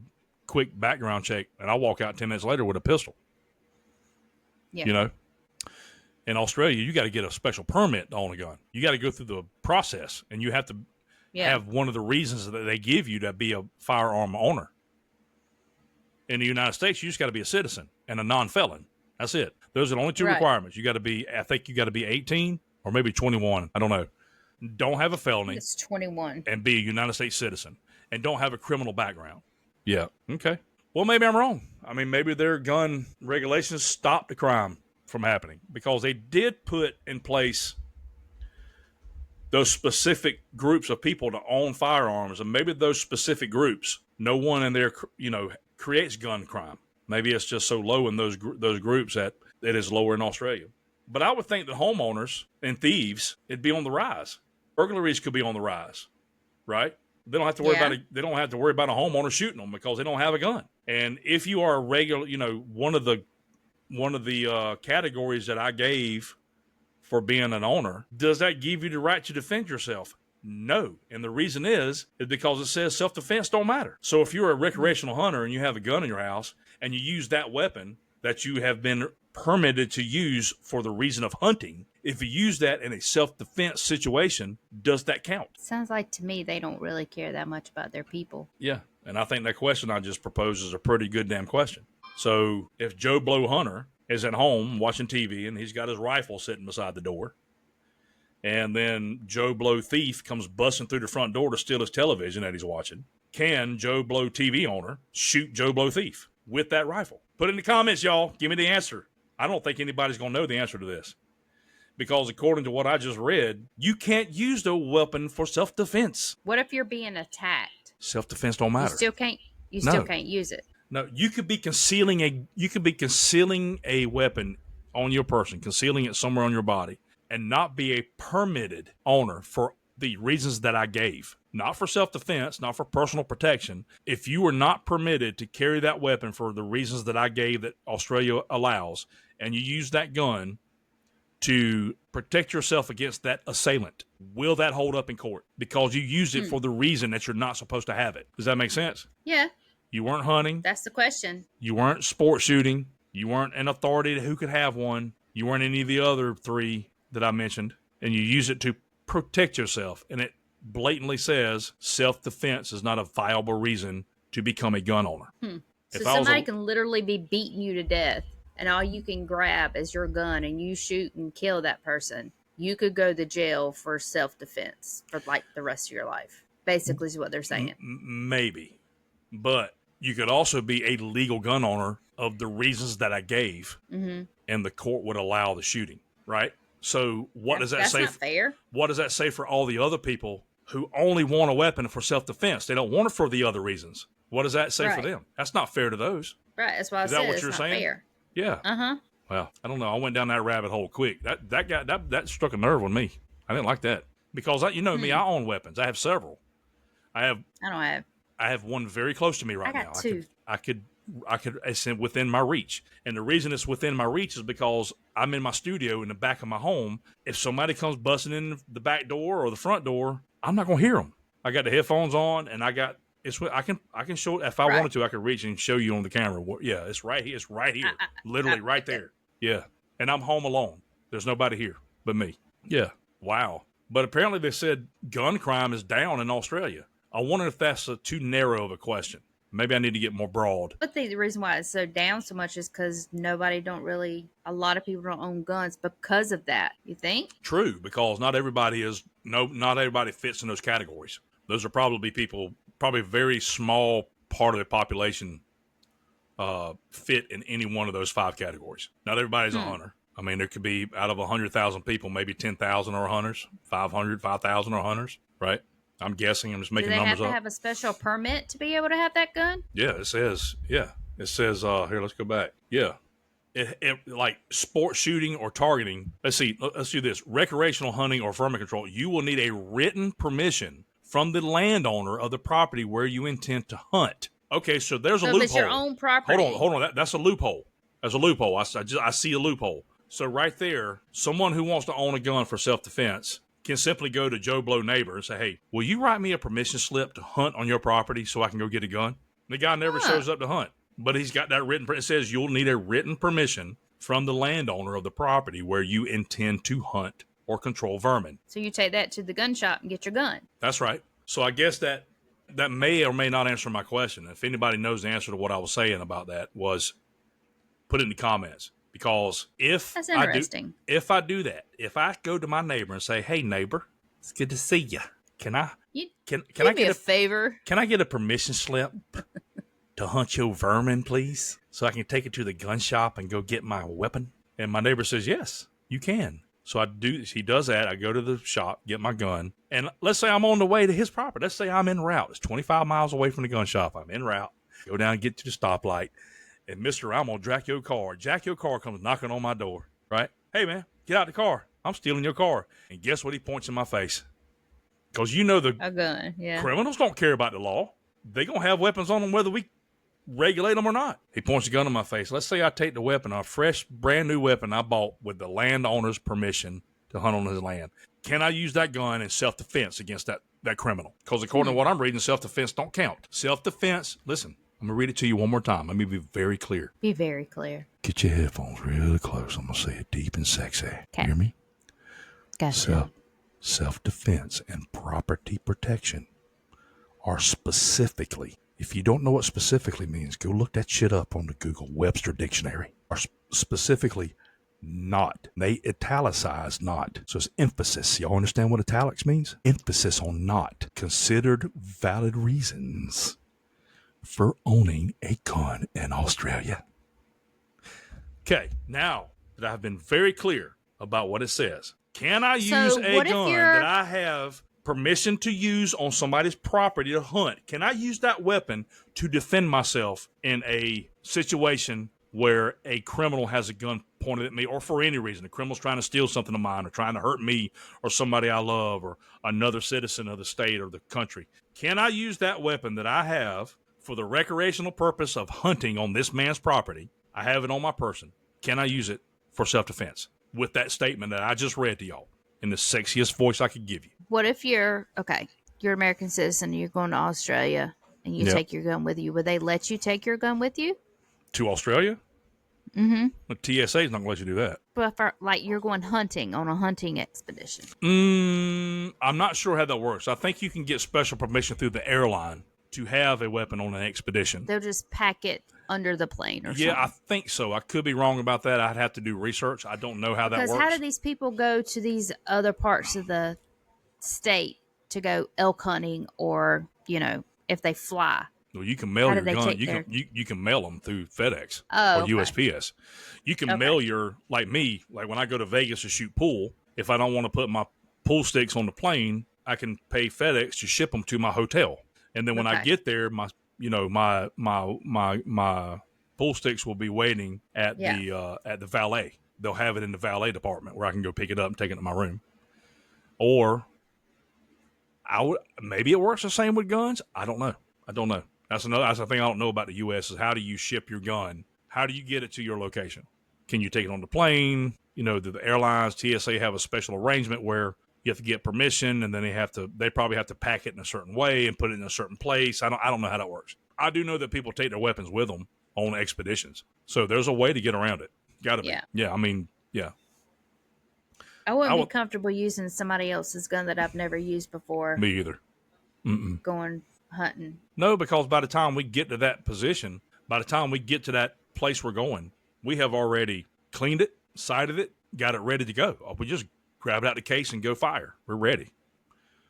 quick background check, and I'll walk out 10 minutes later with a pistol. Yeah. You know? In Australia, you got to get a special permit to own a gun. You got to go through the process, and you have to have one of the reasons that they give you to be a firearm owner. In the United States, you just got to be a citizen and a non-felon. That's it. Those are the only two requirements. You got to be, I think you got to be 18 or maybe 21. I don't know. Don't have a felony. It's 21. And be a United States citizen. and don't have a criminal background. Yeah. Okay. Well, maybe I'm wrong. I mean, maybe their gun regulations stopped the crime from happening because they did put in place those specific groups of people to own firearms, and maybe those specific groups, no one in there, creates gun crime. Maybe it's just so low in those groups that it is lower in Australia. But I would think that homeowners and thieves, it'd be on the rise. Burglaries could be on the rise, right? They don't have to worry about a homeowner shooting them because they don't have a gun. And if you are a regular, one of the categories that I gave for being an owner, does that give you the right to defend yourself? No. And the reason is because it says self-defense don't matter. So if you're a recreational hunter and you have a gun in your house and you use that weapon that you have been permitted to use for the reason of hunting, if you use that in a self-defense situation, does that count? Sounds like to me they don't really care that much about their people. Yeah. And I think that question I just proposed is a pretty good damn question. So if Joe Blow Hunter is at home watching TV and he's got his rifle sitting beside the door, and then Joe Blow Thief comes busting through the front door to steal his television that he's watching, can Joe Blow TV owner shoot Joe Blow Thief with that rifle? Put it in the comments, y'all. Give me the answer. I don't think anybody's going to know the answer to this. Because according to what I just read, you can't use the weapon for self-defense. What if you're being attacked? Self-defense don't matter. You still can't use it. No, you could be concealing a weapon on your person, concealing it somewhere on your body, and not be a permitted owner for the reasons that I gave. Not for self-defense, not for personal protection. If you are not permitted to carry that weapon for the reasons that I gave that Australia allows, and you use that gun to protect yourself against that assailant, will that hold up in court? Because you used it for the reason that you're not supposed to have it. Does that make sense? Yeah. You weren't hunting. That's the question. You weren't sport shooting. You weren't an authority to who could have one. You weren't any of the other three that I mentioned. And you use it to protect yourself. And it blatantly says self-defense is not a viable reason to become a gun owner. So somebody can literally be beating you to death, and all you can grab is your gun, and you shoot and kill that person. You could go to jail for self-defense for like the rest of your life. Basically is what they're saying. Maybe. But you could also be a legal gun owner of the reasons that I gave, and the court would allow the shooting, right? So does that say? That's not fair. What does that say for all the other people who only want a weapon for self-defense? They don't want it for the other reasons. What does that say for them? That's not fair to those. Right. That's why I said what you're saying? Fair. Yeah. Well, I don't know. I went down that rabbit hole quick. That struck a nerve with me. I didn't like that because me. I own weapons. I have several. I have one very close to me right now. I got two. I could. It's within my reach, and the reason it's within my reach is because I'm in my studio in the back of my home. If somebody comes busting in the back door or the front door, I'm not gonna hear them. I got the headphones on, and I can show if I wanted to. I could reach and show you on the camera. Yeah, it's right here. It's right here, literally right there. Yeah, and I'm home alone. There's nobody here but me. Yeah, wow. But apparently they said gun crime is down in Australia. I wonder if that's too narrow of a question. Maybe I need to get more broad. I think the reason why it's so down so much is because a lot of people don't own guns because of that. You think? True, because not everybody fits in those categories. Those are probably a very small part of the population fit in any one of those 5 categories. Not everybody's a hunter. I mean, there could be out of 100,000 people, maybe 10,000 are hunters, 5,000 are hunters, right? I'm guessing. I'm just making numbers up. Do they have to have a special permit to be able to have that gun? Yeah, it says. Yeah, it says. Here, let's go back. Yeah, it like sport shooting or targeting. Let's see. Let's do this. Recreational hunting or vermin control. You will need a written permission from the landowner of the property where you intend to hunt. Okay, so there's a loophole. It's your own property. Hold on. That's a loophole. That's a loophole. I see a loophole. So right there, someone who wants to own a gun for self-defense can simply go to Joe Blow neighbor and say, hey, will you write me a permission slip to hunt on your property so I can go get a gun? The guy never shows up to hunt, but he's got that written. It says you'll need a written permission from the landowner of the property where you intend to hunt or control vermin. So you take that to the gun shop and get your gun. That's right. So I guess that may or may not answer my question. If anybody knows the answer to what I was saying about that, was put it in the comments. Because if I do that, if I go to my neighbor and say, hey, neighbor, it's good to see you. can I get a favor? Can I get a permission slip to hunt your vermin, please? So I can take it to the gun shop and go get my weapon? And my neighbor says, yes, you can. So I do. He does that. I go to the shop, get my gun, and let's say I'm on the way to his property. Let's say I'm en route. It's 25 miles away from the gun shop. I'm en route. Go down and get to the stoplight. And Mr. I'm going to jack your car. Jack your car comes knocking on my door, right? Hey, man, get out the car. I'm stealing your car. And guess what he points in my face? Because you know a gun, yeah. Criminals don't care about the law. They going to have weapons on them whether we regulate them or not. He points a gun in my face. Let's say I take the weapon, a fresh, brand new weapon I bought with the landowner's permission to hunt on his land. Can I use that gun in self-defense against that criminal? Because according to what I'm reading, self-defense don't count. Self-defense, listen, I'm going to read it to you one more time. Let me be very clear. Be very clear. Get your headphones really close. I'm going to say it deep and sexy. Okay. Hear me? Gotcha. Self-defense and property protection are specifically, if you don't know what specifically means, go look that shit up on the Google Webster Dictionary. Are specifically not. They italicize not. So it's emphasis. Y'all understand what italics means? Emphasis on not. Considered valid reasons for owning a gun in Australia. Okay, now that I've been very clear about what it says, can I use a gun that I have permission to use on somebody's property to hunt? Can I use that weapon to defend myself in a situation where a criminal has a gun pointed at me, or for any reason? The criminal's trying to steal something of mine, or trying to hurt me or somebody I love, or another citizen of the state or the country. Can I use that weapon that I have for the recreational purpose of hunting on this man's property? I have it on my person. Can I use it for self-defense with that statement that I just read to y'all in the sexiest voice I could give you? What if you're an American citizen, you're going to Australia, and you take your gun with you? Would they let you take your gun with you? To Australia? Mm-hmm. The TSA is not going to let you do that. But if you're going hunting on a hunting expedition. I'm not sure how that works. I think you can get special permission through the airline to have a weapon on an expedition. They'll just pack it under the plane or something. Yeah, I think so. I could be wrong about that. I'd have to do research. I don't know how that works. Because how do these people go to these other parts of the state to go elk hunting, or, if they fly? Well, you can mail your gun. You can mail them through FedEx or USPS. You can mail like when I go to Vegas to shoot pool, if I don't want to put my pool sticks on the plane, I can pay FedEx to ship them to my hotel. And then when I get there, my pool sticks will be waiting at the valet. They'll have it in the valet department where I can go pick it up and take it to my room. Or maybe it works the same with guns. I don't know. That's the thing I don't know about the U.S. is how do you ship your gun? How do you get it to your location? Can you take it on the plane? The airlines, TSA have a special arrangement where you have to get permission, and then they probably have to pack it in a certain way and put it in a certain place. I don't know how that works. I do know that people take their weapons with them on expeditions. So there's a way to get around it. Gotta be. Yeah. I mean, yeah. I wouldn't be comfortable using somebody else's gun that I've never used before. Me either. Going hunting. No, because by the time we get to that position, by the time we get to that place we're going, we have already cleaned it, sighted it, got it ready to go. We just grab it out of the case and go fire. We're ready.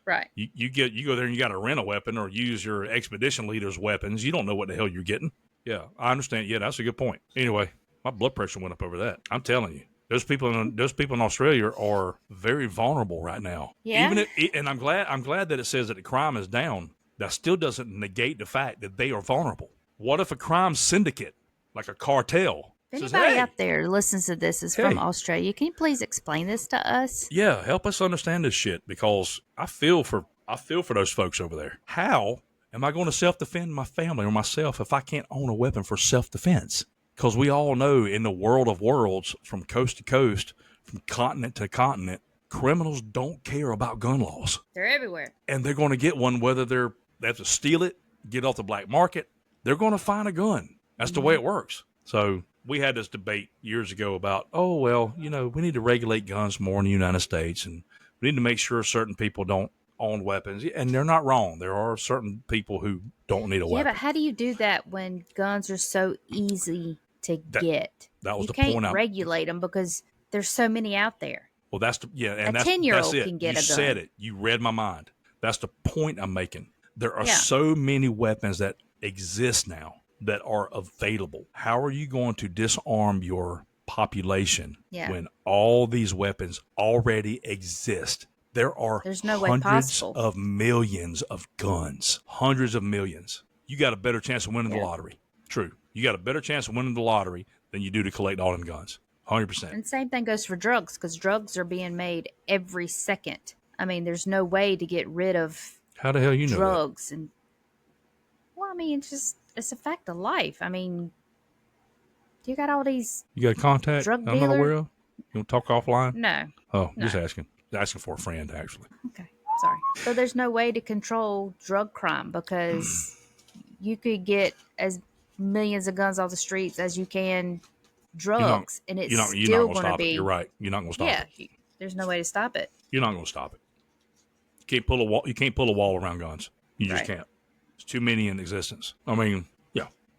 Right. You go there and you got to rent a weapon or use your expedition leader's weapons. You don't know what the hell you're getting. Yeah, I understand. Yeah, that's a good point. Anyway, my blood pressure went up over that. I'm telling you. Those people in Australia are very vulnerable right now. Yeah. And I'm glad that it says that the crime is down. That still doesn't negate the fact that they are vulnerable. What if a crime syndicate, like a cartel, if anybody out there listens to this is from Australia, can you please explain this to us? Yeah, help us understand this shit, because I feel for those folks over there. How am I going to self-defend my family or myself if I can't own a weapon for self-defense? Because we all know in the world of worlds, from coast to coast, from continent to continent, criminals don't care about gun laws. They're everywhere. And they're going to get one whether they have to steal it, get off the black market. They're going to find a gun. That's the way it works. So we had this debate years ago about, we need to regulate guns more in the United States, and we need to make sure certain people don't own weapons. And they're not wrong. There are certain people who don't need a weapon. Yeah, but how do you do that when guns are so easy to get? That was the point. You can't regulate them because there's so many out there. Well, that's 10-year-old can get a gun. You said it. You read my mind. That's the point I'm making. There are so many weapons that exist now that are available. How are you going to disarm your population when all these weapons already exist? There's no hundreds of millions of guns, hundreds of millions. You got a better chance of winning the lottery. True. You got a better chance of winning the lottery than you do to collect all them guns. 100%. And same thing goes for drugs, because drugs are being made every second. I mean, there's no way to get rid of how the hell you know drugs that? And well, I mean, it's a fact of life. I mean, you got all these. You got a contact drug I'm not aware of? You want to talk offline? No. Oh, no. Just asking. Asking for a friend, actually. Okay, sorry. So there's no way to control drug crime because you could get as millions of guns off the streets as you can drugs, and it's still going to be. You're right. You're not going to stop it. Yeah, there's no way to stop it. You're not going to stop it. You can't pull a wall. You can't pull a wall around guns. You just can't. There's too many in existence. I mean,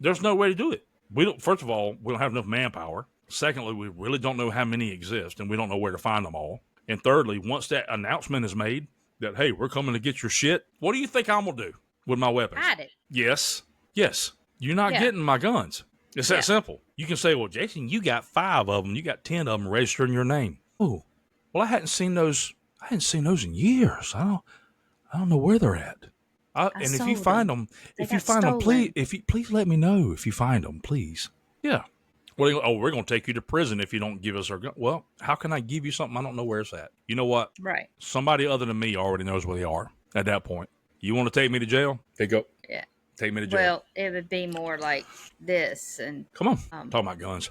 there's no way to do it. We don't. First of all, we don't have enough manpower. Secondly, we really don't know how many exist, and we don't know where to find them all. And thirdly, once that announcement is made that, hey, we're coming to get your shit, what do you think I'm going to do with my weapons? Hide it. Yes. You're not getting my guns. It's that simple. You can say, well, Jason, you got 5 of them. You got 10 of them registered in your name. Oh, well, I hadn't seen those in years. I don't know where they're at. And if you find them, please let me know if you find them, please. Yeah. Well, we're going to take you to prison if you don't give us our gun. Well, how can I give you something I don't know where it's at? You know what? Right. Somebody other than me already knows where they are at that point. You want to take me to jail? There you go. Yeah. Take me to jail. Well, it would be more like this. And come on. Talking about guns.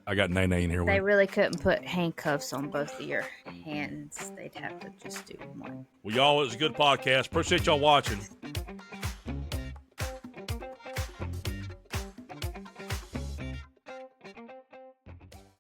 I got Nene in here. They really couldn't put handcuffs on both of your hands. They'd have to just do one. Well, y'all, it was a good podcast. Appreciate y'all watching.